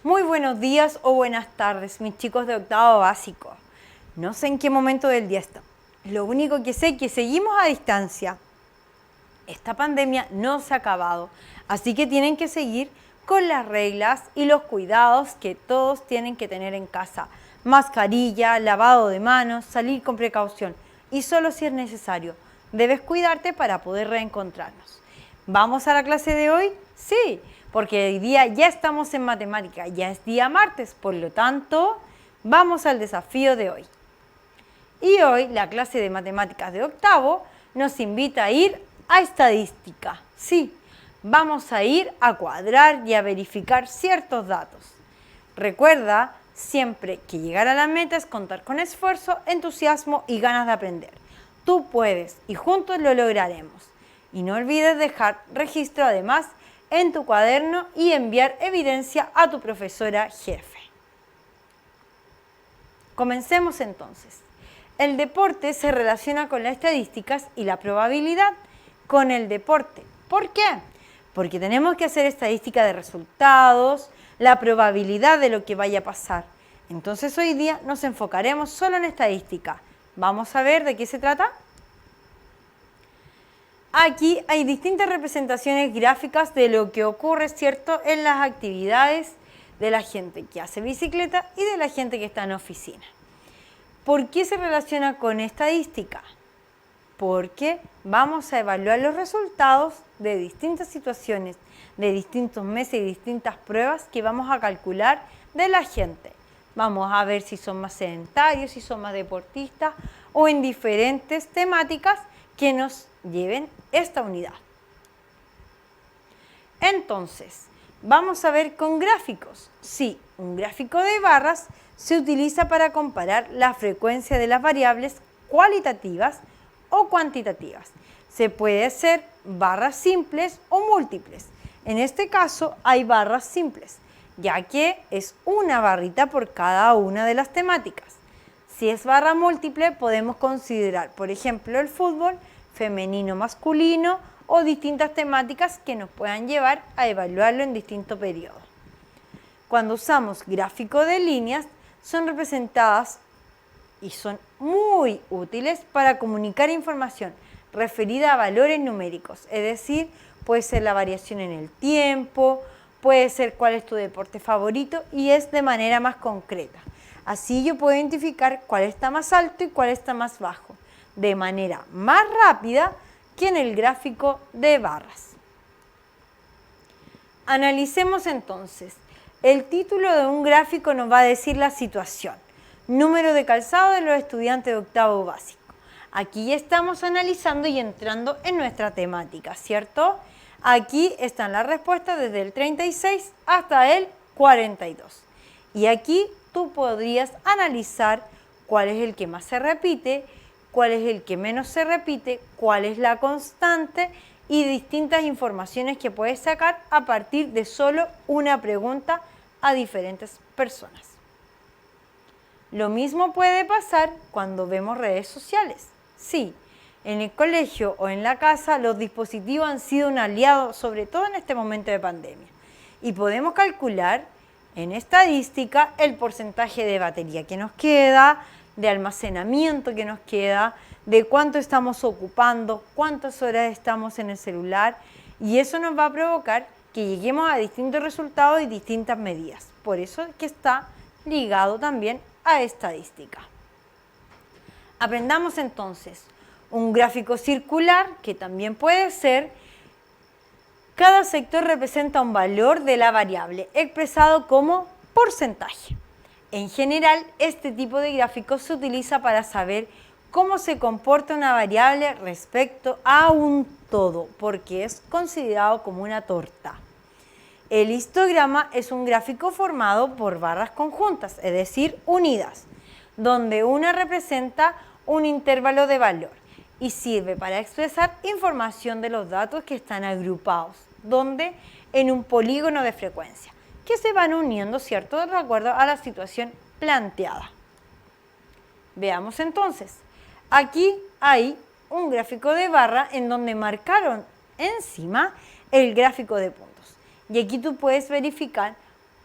Muy buenos días o buenas tardes, mis chicos de octavo básico. No sé en qué momento del día están. Lo único que sé es que seguimos a distancia. Esta pandemia no se ha acabado, así que tienen que seguir con las reglas y los cuidados que todos tienen que tener en casa. Mascarilla, lavado de manos, salir con precaución y solo si es necesario. Debes cuidarte para poder reencontrarnos. ¿Vamos a la clase de hoy? Sí, porque hoy día ya estamos en matemática, ya es día martes, por lo tanto, vamos al desafío de hoy. Y hoy la clase de matemáticas de octavo nos invita a ir a estadística. Sí, vamos a ir a cuadrar y a verificar ciertos datos. Recuerda siempre que llegar a la meta es contar con esfuerzo, entusiasmo y ganas de aprender. Tú puedes y juntos lo lograremos. Y no olvides dejar registro además en tu cuaderno y enviar evidencia a tu profesora jefe. Comencemos entonces. El deporte se relaciona con las estadísticas y la probabilidad con el deporte. ¿Por qué? Porque tenemos que hacer estadística de resultados, la probabilidad de lo que vaya a pasar. Entonces hoy día nos enfocaremos solo en estadística. ¿Vamos a ver de qué se trata? Aquí hay distintas representaciones gráficas de lo que ocurre, ¿cierto?, en las actividades de la gente que hace bicicleta y de la gente que está en oficina. ¿Por qué se relaciona con estadística? Porque vamos a evaluar los resultados de distintas situaciones, de distintos meses y distintas pruebas que vamos a calcular de la gente. Vamos a ver si son más sedentarios, si son más deportistas o en diferentes temáticas que nos lleven esta unidad. Entonces, vamos a ver con gráficos. Sí, un gráfico de barras se utiliza para comparar la frecuencia de las variables cualitativas o cuantitativas. Se puede hacer barras simples o múltiples. En este caso hay barras simples, ya que es una barrita por cada una de las temáticas. Si es barra múltiple, podemos considerar, por ejemplo, el fútbol, femenino, masculino o distintas temáticas que nos puedan llevar a evaluarlo en distintos periodos. Cuando usamos gráfico de líneas, son representadas y son muy útiles para comunicar información referida a valores numéricos, es decir, puede ser la variación en el tiempo, puede ser cuál es tu deporte favorito y es de manera más concreta. Así yo puedo identificar cuál está más alto y cuál está más bajo, de manera más rápida que en el gráfico de barras. Analicemos entonces. El título de un gráfico nos va a decir la situación. Número de calzado de los estudiantes de octavo básico. Aquí ya estamos analizando y entrando en nuestra temática, ¿cierto? Aquí están las respuestas desde el 36 hasta el 42. Y aquí tú podrías analizar cuál es el que más se repite, cuál es el que menos se repite, cuál es la constante y distintas informaciones que puedes sacar a partir de solo una pregunta a diferentes personas. Lo mismo puede pasar cuando vemos redes sociales. Sí, en el colegio o en la casa los dispositivos han sido un aliado, sobre todo en este momento de pandemia. Y podemos calcular en estadística el porcentaje de batería que nos queda, de almacenamiento que nos queda, de cuánto estamos ocupando, cuántas horas estamos en el celular, y eso nos va a provocar que lleguemos a distintos resultados y distintas medidas. Por eso es que está ligado también a estadística. Aprendamos entonces un gráfico circular, que también puede ser, cada sector representa un valor de la variable expresado como porcentaje. En general, este tipo de gráficos se utiliza para saber cómo se comporta una variable respecto a un todo, porque es considerado como una torta. El histograma es un gráfico formado por barras conjuntas, es decir, unidas, donde una representa un intervalo de valor y sirve para expresar información de los datos que están agrupados, donde en un polígono de frecuencia, que se van uniendo, ¿cierto?, de acuerdo a la situación planteada. Veamos entonces. Aquí hay un gráfico de barra en donde marcaron encima el gráfico de puntos. Y aquí tú puedes verificar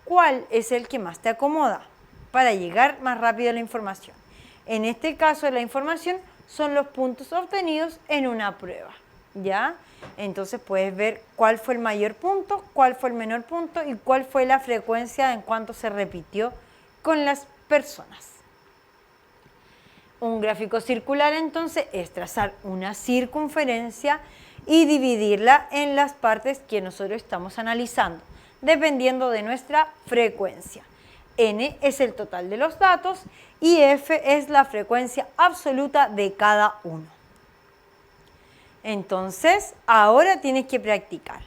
cuál es el que más te acomoda para llegar más rápido a la información. En este caso, la información son los puntos obtenidos en una prueba, ¿ya? Entonces puedes ver cuál fue el mayor punto, cuál fue el menor punto y cuál fue la frecuencia en cuanto se repitió con las personas. Un gráfico circular entonces es trazar una circunferencia y dividirla en las partes que nosotros estamos analizando, dependiendo de nuestra frecuencia. N es el total de los datos y F es la frecuencia absoluta de cada uno. Entonces, ahora tienes que practicar.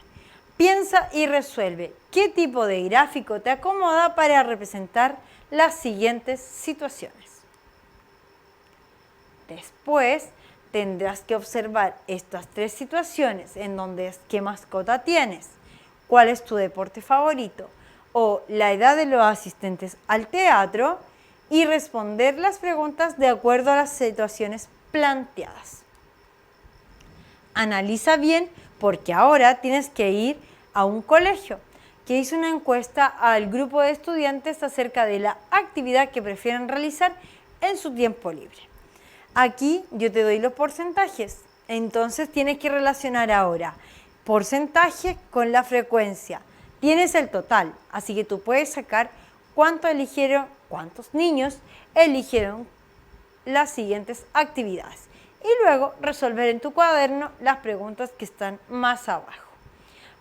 Piensa y resuelve qué tipo de gráfico te acomoda para representar las siguientes situaciones. Después, tendrás que observar estas tres situaciones en donde es qué mascota tienes, cuál es tu deporte favorito o la edad de los asistentes al teatro y responder las preguntas de acuerdo a las situaciones planteadas. Analiza bien porque ahora tienes que ir a un colegio que hizo una encuesta al grupo de estudiantes acerca de la actividad que prefieren realizar en su tiempo libre. Aquí yo te doy los porcentajes, entonces tienes que relacionar ahora porcentaje con la frecuencia. Tienes el total, así que tú puedes sacar cuántos niños eligieron las siguientes actividades y luego resolver en tu cuaderno las preguntas que están más abajo.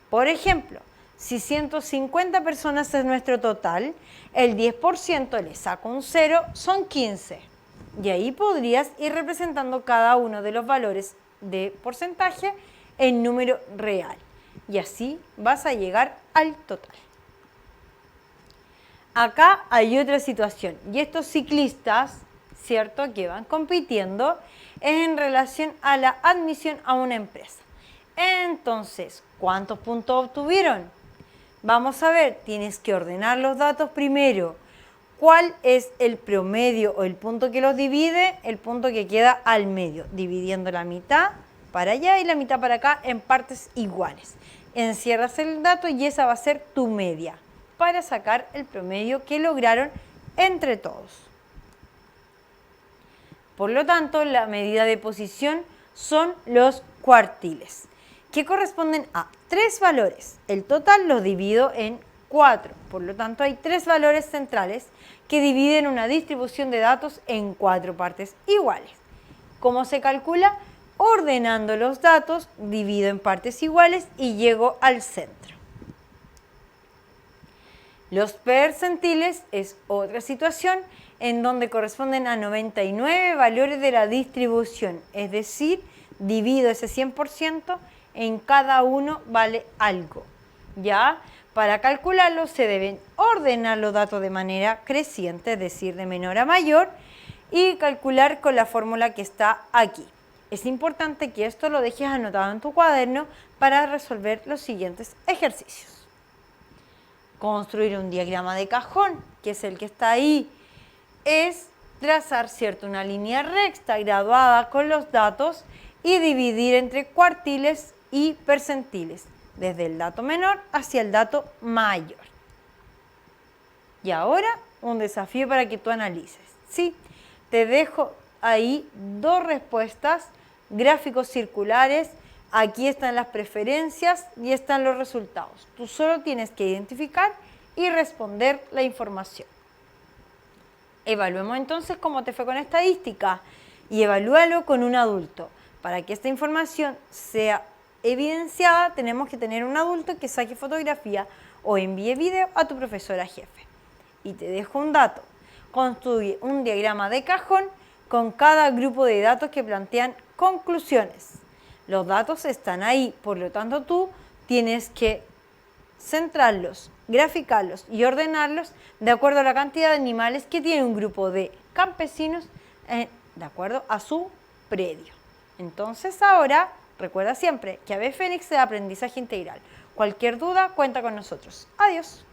Por ejemplo, si 150 personas es nuestro total, el 10% le saco un 0, son 15. Y ahí podrías ir representando cada uno de los valores de porcentaje en número real. Y así vas a llegar al total. Acá hay otra situación. Y estos ciclistas, ¿cierto?, que van compitiendo es en relación a la admisión a una empresa. Entonces, ¿cuántos puntos obtuvieron? Vamos a ver, tienes que ordenar los datos primero. ¿Cuál es el promedio o el punto que los divide? El punto que queda al medio, dividiendo la mitad para allá y la mitad para acá en partes iguales. Encierras el dato y esa va a ser tu media para sacar el promedio que lograron entre todos. Por lo tanto, la medida de posición son los cuartiles, que corresponden a 3 valores. El total lo divido en 4, por lo tanto hay 3 valores centrales que dividen una distribución de datos en 4 partes iguales. ¿Cómo se calcula? Ordenando los datos, divido en partes iguales y llego al centro. Los percentiles es otra situación en donde corresponden a 99 valores de la distribución, es decir, divido ese 100%, en cada uno vale algo, ¿ya? Para calcularlo se deben ordenar los datos de manera creciente, es decir, de menor a mayor, y calcular con la fórmula que está aquí. Es importante que esto lo dejes anotado en tu cuaderno para resolver los siguientes ejercicios. Construir un diagrama de cajón, que es el que está ahí, es trazar, ¿cierto?, una línea recta graduada con los datos y dividir entre cuartiles y percentiles, desde el dato menor hacia el dato mayor. Y ahora un desafío para que tú analices. Sí, te dejo ahí 2 respuestas, gráficos circulares, aquí están las preferencias y están los resultados. Tú solo tienes que identificar y responder la información. Evaluemos entonces cómo te fue con estadística y evalúalo con un adulto. Para que esta información sea evidenciada, tenemos que tener un adulto que saque fotografía o envíe video a tu profesora jefe. Y te dejo un dato. Construye un diagrama de cajón con cada grupo de datos que plantean conclusiones. Los datos están ahí, por lo tanto tú tienes que centrarlos, graficarlos y ordenarlos de acuerdo a la cantidad de animales que tiene un grupo de campesinos de acuerdo a su predio. Entonces ahora, recuerda siempre que Ave Fénix es aprendizaje integral. Cualquier duda, cuenta con nosotros. Adiós.